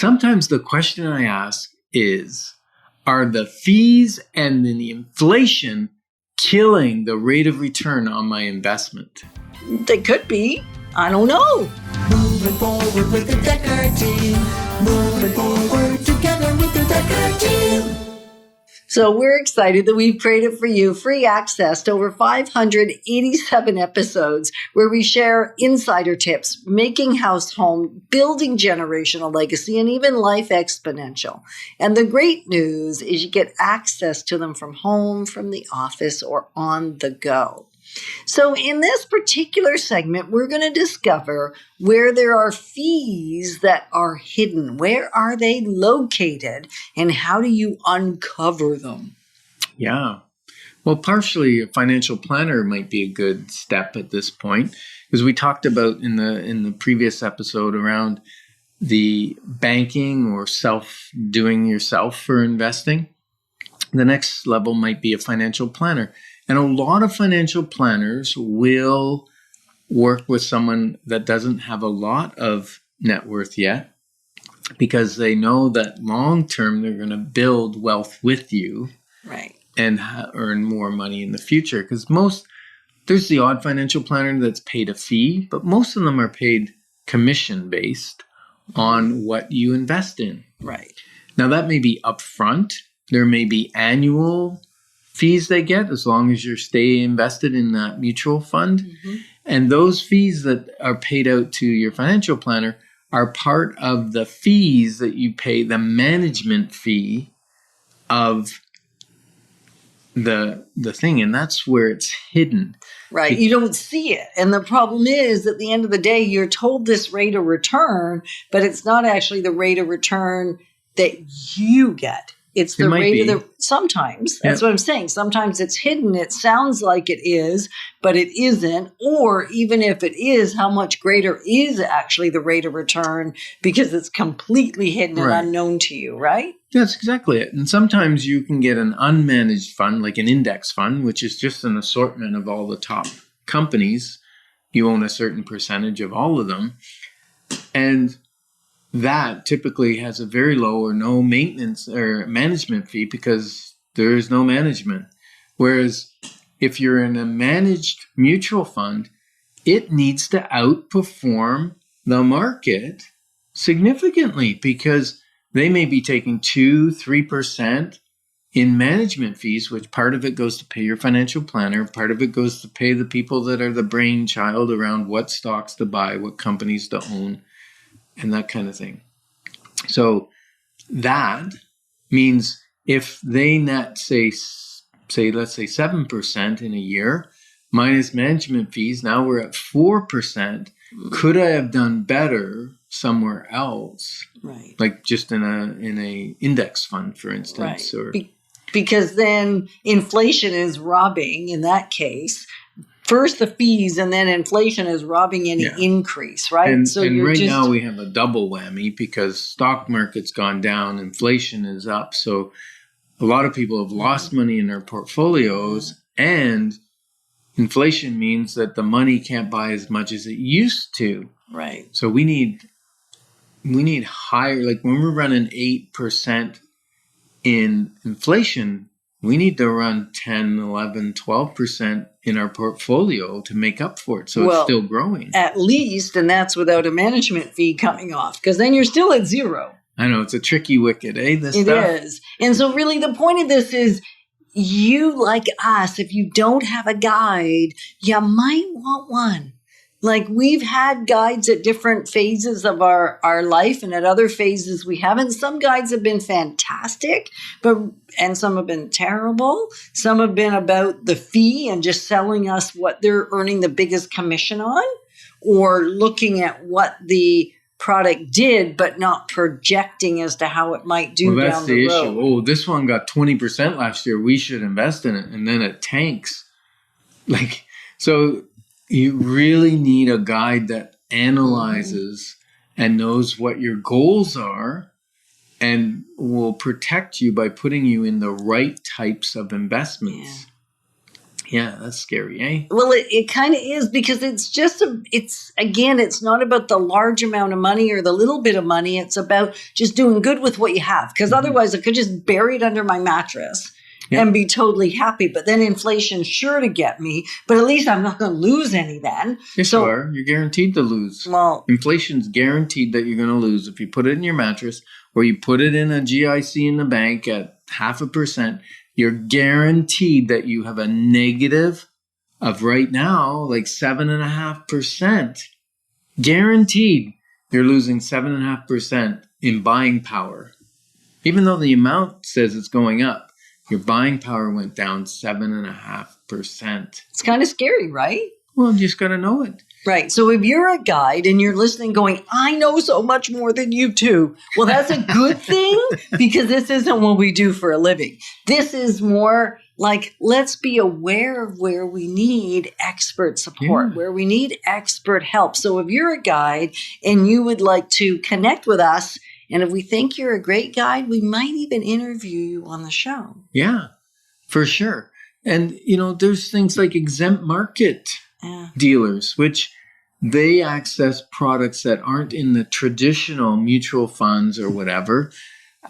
Sometimes the question I ask is, are the fees and then the inflation killing the rate of return on my investment? They could be. I don't know. Moving forward with the Decker team. Moving forward together with the Decker team. So we're excited that we've created for you free access to over 587 episodes where we share insider tips, making house home, building generational legacy, and even life exponential. And the great news is you get access to them from home, from the office, or on the go. So in this particular segment, we're going to discover where there are fees that are hidden. Where are they located? And how do you uncover them? Yeah. Well, partially a financial planner might be a good step at this point, because we talked about in the previous episode around the banking or doing yourself for investing. The next level might be a financial planner. And a lot of financial planners will work with someone that doesn't have a lot of net worth yet, because they know that long term they're going to build wealth with you, right, and earn more money in the future. Because there's the odd financial planner that's paid a fee, but most of them are paid commission based on what you invest in. Right. Now that may be upfront. There may be annual fees they get as long as you stay invested in that mutual fund. Mm-hmm. And those fees that are paid out to your financial planner are part of the fees that you pay, the management fee of the thing. And that's where it's hidden. Right. You don't see it. And the problem is, at the end of the day, you're told this rate of return, but it's not actually the rate of return that you get. It's the rate of sometimes. That's what I'm saying. Sometimes it's hidden. It sounds like it is, but it isn't. Or even if it is, how much greater is actually the rate of return, because it's completely hidden and unknown to you, right? That's exactly it. And sometimes you can get an unmanaged fund, like an index fund, which is just an assortment of all the top companies. You own a certain percentage of all of them. And that typically has a very low or no maintenance or management fee, because there is no management. Whereas if you're in a managed mutual fund, it needs to outperform the market significantly, because they may be taking 2-3% in management fees, which part of it goes to pay your financial planner, part of it goes to pay the people that are the brainchild around what stocks to buy, what companies to own, and that kind of thing. So that means if they net, say let's say 7% in a year, minus management fees, now we're at 4%. Could I have done better somewhere else? Right. Like just in a index fund, for instance. Right. Because then inflation is robbing, in that case, first the fees, and then inflation is robbing any increase, right? And now we have a double whammy, because stock market's gone down, inflation is up. So a lot of people have lost money in their portfolios, and inflation means that the money can't buy as much as it used to. Right. So we need higher, like when we're running 8% in inflation, we need to run 10, 11, 12% in our portfolio to make up for it. So it's still growing. At least, and that's without a management fee coming off, because then you're still at zero. I know, it's a tricky wicket, eh? It is. And so really the point of this is, you, like us, if you don't have a guide, you might want one. Like, we've had guides at different phases of our life, and at other phases we haven't. Some guides have been fantastic, and some have been terrible. Some have been about the fee and just selling us what they're earning the biggest commission on, or looking at what the product did, but not projecting as to how it might do down the road. That's the issue. Oh, this one got 20% last year. We should invest in it. And then it tanks. So you really need a guide that analyzes and knows what your goals are, and will protect you by putting you in the right types of investments. Yeah, that's scary, eh? Well, it kind of is, because it's not about the large amount of money or the little bit of money. It's about just doing good with what you have. Because otherwise I could just bury it under my mattress and be totally happy. But then inflation's sure to get me. But at least I'm not going to lose any then. Yes, you are. You're guaranteed to lose. Well, Inflation's guaranteed that you're going to lose. If you put it in your mattress or you put it in a GIC in the bank at 0.5%, you're guaranteed that you have a negative of right now, like 7.5%. Guaranteed you're losing 7.5% in buying power. Even though the amount says it's going up, your buying power went down 7.5%. it's kind of scary, right? Well, you just got to know it. Right. So if you're a guide and you're listening going, I know so much more than you two. Well, that's a good thing, because this isn't what we do for a living. This is more like, let's be aware of where we need expert support, where we need expert help. So if you're a guide and you would like to connect with us, and if we think you're a great guide, we might even interview you on the show. Yeah, for sure. And, there's things like exempt market dealers, which they access products that aren't in the traditional mutual funds or whatever.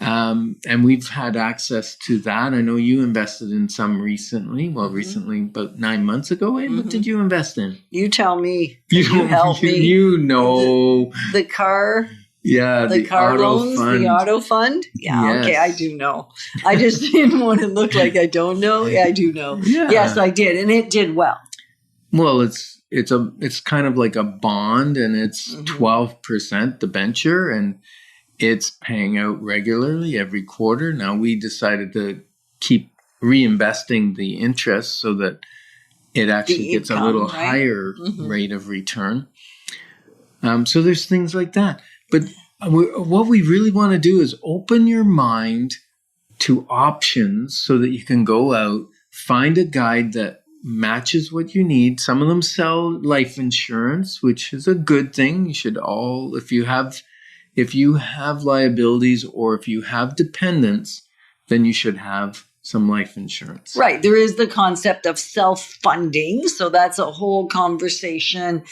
And we've had access to that. I know you invested in some recently. Well, recently, about 9 months ago. What did you invest in? You tell me. You help me. You know. The car. Yeah, the car auto loans, fund. the auto fund. Yeah, Yes. Okay, I do know. I just didn't want to look like I don't know. Yeah, I do know. Yeah. Yes, I did, and it did well. Well, it's kind of like a bond, and it's 12% debenture, and it's paying out regularly every quarter. Now we decided to keep reinvesting the interest so that it actually gets a little higher rate of return. So there's things like that. But what we really want to do is open your mind to options so that you can go out, find a guide that matches what you need. Some of them sell life insurance, which is a good thing. You should all, if you have liabilities or if you have dependents, then you should have some life insurance. Right. There is the concept of self-funding. So that's a whole conversation.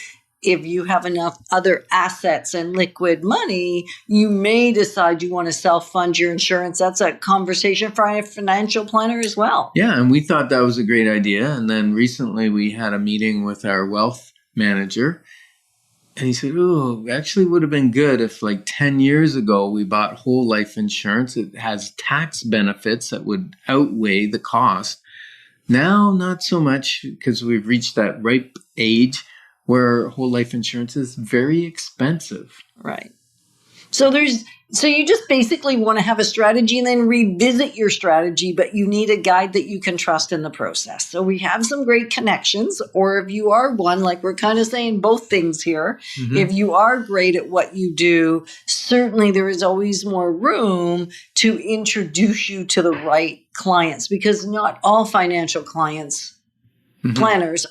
If you have enough other assets and liquid money, you may decide you want to self-fund your insurance. That's a conversation for a financial planner as well. Yeah, and we thought that was a great idea. And then recently we had a meeting with our wealth manager. And he said, actually would have been good if like 10 years ago we bought whole life insurance. It has tax benefits that would outweigh the cost. Now, not so much, because we've reached that ripe age where whole life insurance is very expensive. Right. So you just basically want to have a strategy and then revisit your strategy, but you need a guide that you can trust in the process. So we have some great connections, or if you are one, like we're kind of saying both things here, if you are great at what you do, certainly there is always more room to introduce you to the right clients, because not all financial planners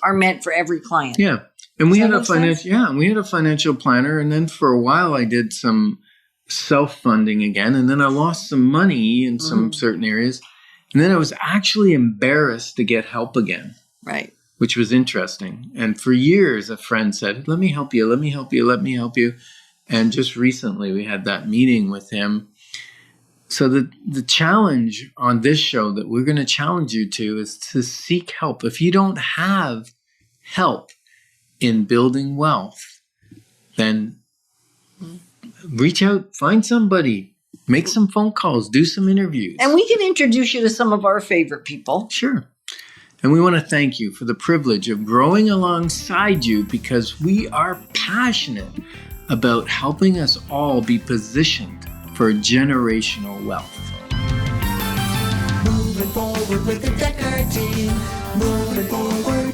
are meant for every client. Yeah. And we had a financial planner, and then for a while I did some self-funding again, and then I lost some money in some certain areas, and then I was actually embarrassed to get help again. Right. Which was interesting. And for years, a friend said, let me help you, let me help you, let me help you. And just recently we had that meeting with him. So the challenge on this show that we're going to challenge you to is to seek help. If you don't have help in building wealth, then reach out, find somebody, make some phone calls, do some interviews. And we can introduce you to some of our favorite people. Sure. And we want to thank you for the privilege of growing alongside you, because we are passionate about helping us all be positioned for generational wealth. Moving forward with the Decker team. Moving forward.